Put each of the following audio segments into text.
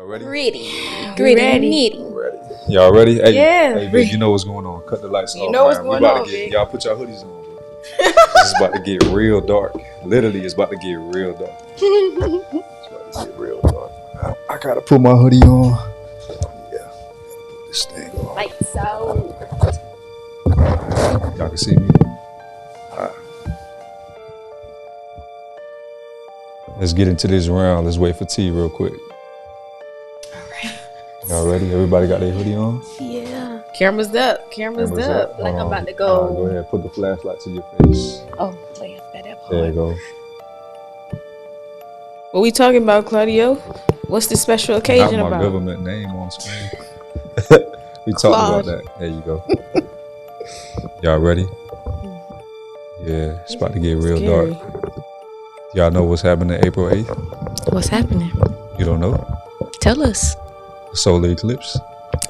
ready? Ready. Y'all ready? Hey, Yeah. Hey, babe, you know what's going on. Cut the lights off. You know what's going on, babe. Y'all put your hoodies on, bro. It's about to get real dark. Literally, it's about to get real dark. I gotta put my hoodie on. Yeah. Put this thing on. Lights out. Y'all can see me. Alright. Let's get into this round. Let's wait for T real quick. Y'all ready? Everybody got their hoodie on? Yeah. Camera's up. Like I'm about to go. Go ahead. Put the flashlight to your face. Oh, wait, that part. There you go. What we talking about, Claudio? What's the special occasion Not my about? government name on screen. We talked about that. There you go. Y'all ready? Yeah, it's about to get real dark. Y'all know what's happening April 8th? What's happening? You don't know? Tell us. Solar eclipse.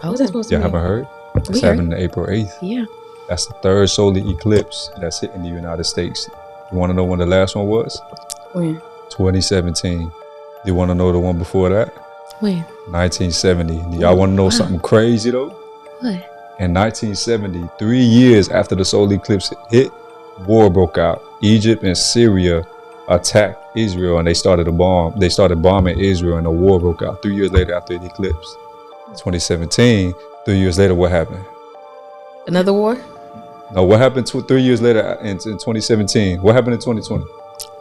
Oh, what's that supposed to Y'all mean? haven't heard? It's happening April 8th. Yeah. That's the third solar eclipse that's hitting the United States. You want to know when the last one was? When? 2017. Do you want to know the one before that? When? 1970. Do y'all want to know something crazy though? What? In 1970, 3 years after the solar eclipse hit, war broke out. Egypt and Syria attacked Israel and they started bombing Israel and a war broke out 3 years later after the eclipse. 2017, 3 years later, what happened? Another war? No, what happened 3 years later in 2017? What happened in 2020?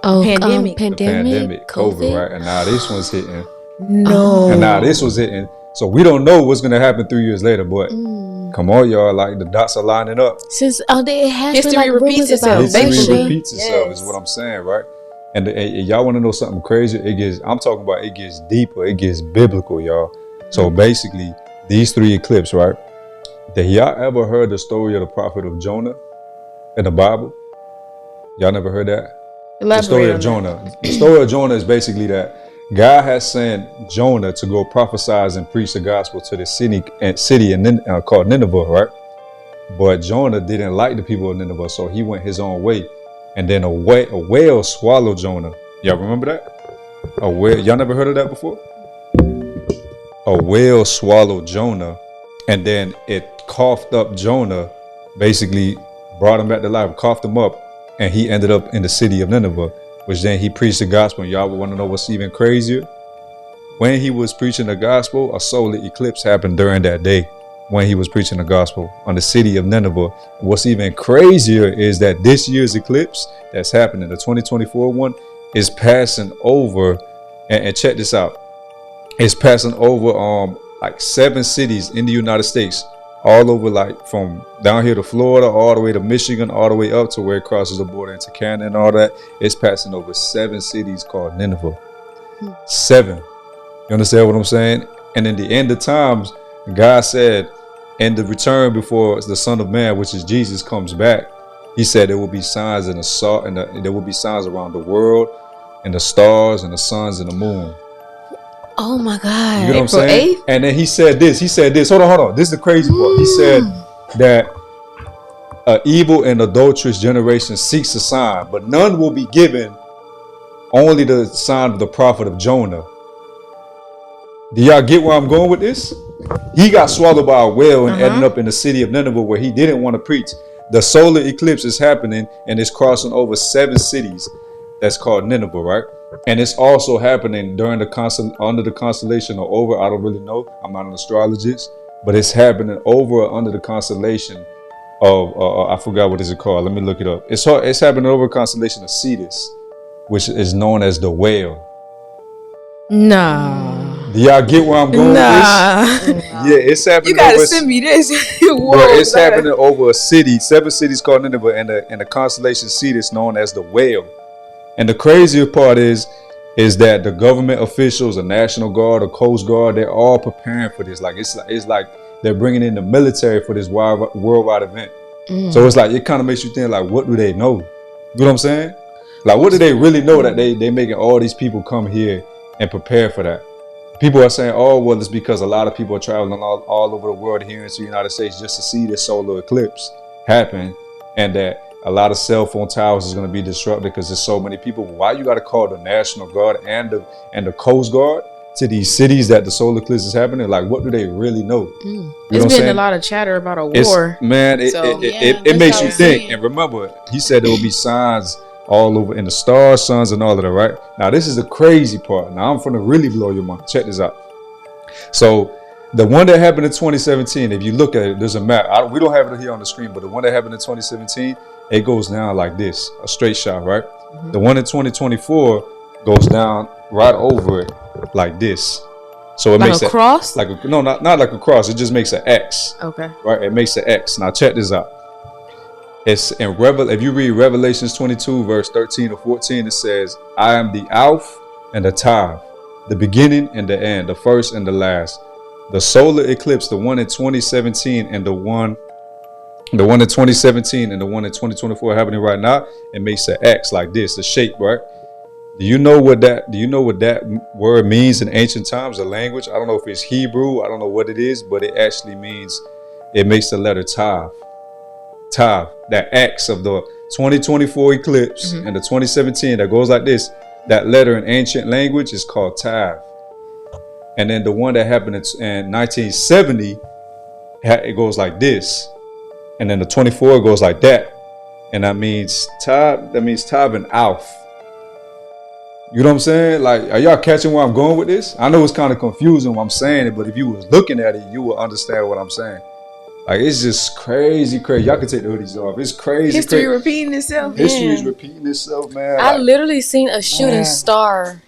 Oh, The pandemic, COVID, right? And now this one's hitting. No. And now this was hitting. So we don't know what's going to happen 3 years later, but come on, y'all, like the dots are lining up. Since it has history been, like, repeats itself. History repeats itself is what I'm saying, right? And y'all want to know something crazy? I'm talking about it gets deeper. It gets biblical, y'all. So basically, these three eclipses, right? Did y'all ever heard the story of the prophet of Jonah in the Bible? Y'all never heard that? Elaborate the story of on Jonah. The story of Jonah is basically that God has sent Jonah to go prophesize and preach the gospel to the city called Nineveh, right? But Jonah didn't like the people of Nineveh, so he went his own way. And then a whale swallowed Jonah. Y'all remember that? A whale. Y'all never heard of that before? A whale swallowed Jonah, and then it coughed up Jonah, basically brought him back to life, coughed him up, and he ended up in the city of Nineveh, which then he preached the gospel. And y'all want to know what's even crazier? When he was preaching the gospel, a solar eclipse happened during that day when he was preaching the gospel on the city of Nineveh. What's even crazier is that this year's eclipse that's happening, the 2024 one, is passing over, and check this out. It's passing over like 7 cities in the United States, all over, like from down here to Florida, all the way to Michigan, all the way up to where it crosses the border into Canada and all that. It's passing over 7 cities called Nineveh. 7. You understand what I'm saying? And in the end of times, God said, in the return before the Son of Man, which is Jesus, comes back, he said there will be signs in the salt, and there will be signs around the world, and the stars, and the suns, and the moon. Oh my God. You know what I'm saying? 8th? And then he said this. Hold on. This is the crazy part. He said that an evil and adulterous generation seeks a sign, but none will be given, only the sign of the prophet of Jonah. Do y'all get where I'm going with this? He got swallowed by a whale and ended up in the city of Nineveh where he didn't want to preach. The solar eclipse is happening and it's crossing over 7 cities. That's called Nineveh, right? And it's also happening during under the constellation or over. I don't really know. I'm not an astrologist, but it's happening over or under the constellation of I forgot what is it called. Let me look it up. It's happening over a constellation of Cetus, which is known as the whale. Nah. Do y'all get where I'm going with this? Yeah, it's happening. You gotta send me this. But it's happening over a city, 7 cities called Nineveh, and the constellation Cetus known as the whale. And the crazier part is that the government officials, the National Guard, the Coast Guard, they're all preparing for this. Like it's like they're bringing in the military for this worldwide event. So it's like it kind of makes you think, like, what do they know? You know what I'm saying? Like, what do they really know that they making all these people come here and prepare for that? People are saying, oh, well, it's because a lot of people are traveling all over the world here into the United States just to see this solar eclipse happen, and that a lot of cell phone towers is going to be disrupted because there's so many people. Why you got to call the National Guard and the Coast Guard to these cities that the solar eclipse is happening, like what do they really know? It's been a lot of chatter about a war. It makes you think. And remember, he said there will be signs all over in the stars, suns, and all of that, right? Now, this is the crazy part. Now, I'm gonna really blow your mind. Check this out. So, the one that happened in 2017, if you look at it, there's a map. We don't have it here on the screen, but the one that happened in 2017, it goes down like this, a straight shot, right? The one in 2024 goes down right over it like this. So it like makes a cross? Not like a cross. It just makes an X. Okay. Right? It makes an X. Now check this out. It's in if you read Revelations 22, verse 13 or 14, it says, I am the Alpha and the Tav, the beginning and the end, the first and the last. The solar eclipse, the one in 2017 and the one in 2017 and the one in 2024 happening right now, it makes an X like this, the shape, right? Do you know what that word means in ancient times, the language? I don't know if it's Hebrew, I don't know what it is, but it actually means, it makes the letter Tav. Tav, that X of the 2024 eclipse and the 2017 that goes like this, that letter in ancient language is called Tav. And then the one that happened in 1970, it goes like this. And then the 24 goes like that. And that means Tav and Alf. You know what I'm saying? Like, are y'all catching where I'm going with this? I know it's kind of confusing when I'm saying it, but if you was looking at it, you will understand what I'm saying. Like, it's just crazy. Y'all can take the hoodies off. It's crazy. History repeating itself. History is repeating itself, man. I literally seen a shooting star.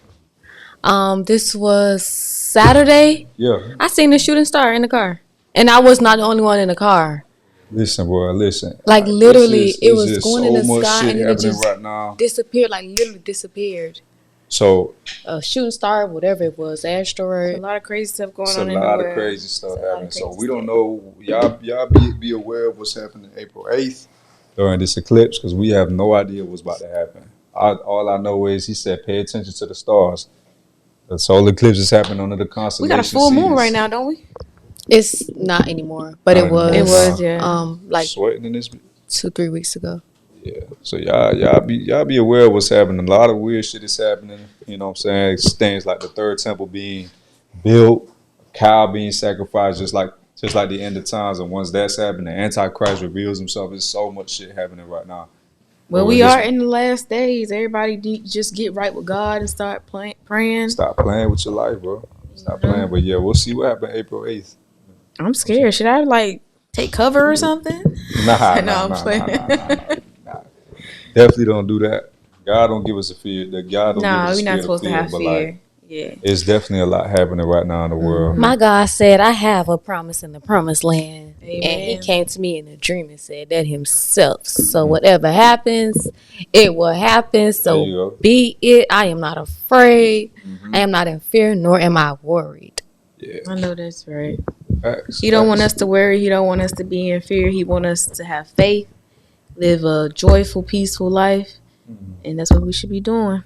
This was Saturday. Yeah. I seen a shooting star in the car. And I was not the only one in the car. Listen, boy, listen. Like, literally, it was going in the sky and it just right disappeared, like literally disappeared. So a shooting star, whatever it was, asteroid. A lot of crazy stuff going on in the world. It's a lot of crazy stuff happening. So we don't know. Y'all be aware of what's happening April 8th during this eclipse, because we have no idea what's about to happen. All I know is he said pay attention to the stars. The solar eclipse is happening under the constellation. We got a full moon right now, don't we? It's not anymore, but it was. It was, yeah. Like sweating in this 2-3 weeks ago. Yeah, so y'all be aware of what's happening. A lot of weird shit is happening. You know what I'm saying? Things like the third temple being built, cow being sacrificed, just like the end of times. And once that's happening, the Antichrist reveals himself. There's so much shit happening right now. Well, we are in the last days. Everybody just get right with God and start praying. Stop playing with your life, bro. Stop playing. But yeah, we'll see what happens April 8th. I'm scared. Should I take cover or something? Nah, I'm playing. Nah. Definitely don't do that. God don't give us a fear. God don't give us a we're not supposed to have fear. Yeah, it's definitely a lot happening right now in the world. My God said, I have a promise in the promised land. Amen. And he came to me in a dream and said that himself. So whatever happens, it will happen. So be it. I am not afraid. I am not in fear, nor am I worried. Yeah, I know that's right. Facts, he don't want us to worry. He don't want us to be in fear. He want us to have faith, live a joyful, peaceful life. And that's what we should be doing.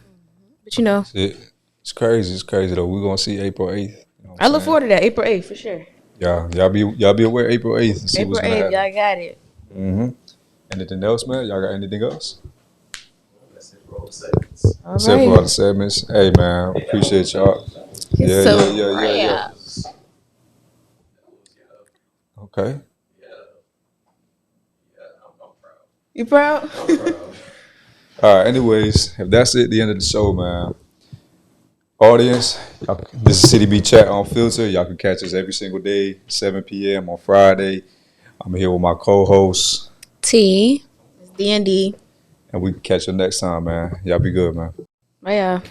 But you know. It's crazy. It's crazy though. We're gonna see April 8th. You know I look forward to that. April 8th for sure. Y'all be aware April 8th and see April what's gonna 8th, happen. y'all got it. Anything else, man? Y'all got anything else? That's it for all the segments. Except for all the segments. Hey man, appreciate y'all. Yeah. Okay. I'm proud. You proud? I'm proud. All right. Anyways, if that's it, the end of the show, man. Audience, this is City B Chat on Filter. Y'all can catch us every single day, 7 p.m. on Friday. I'm here with my co-host T. It's D&D. And we can catch you next time, man. Y'all be good, man. Bye, y'all.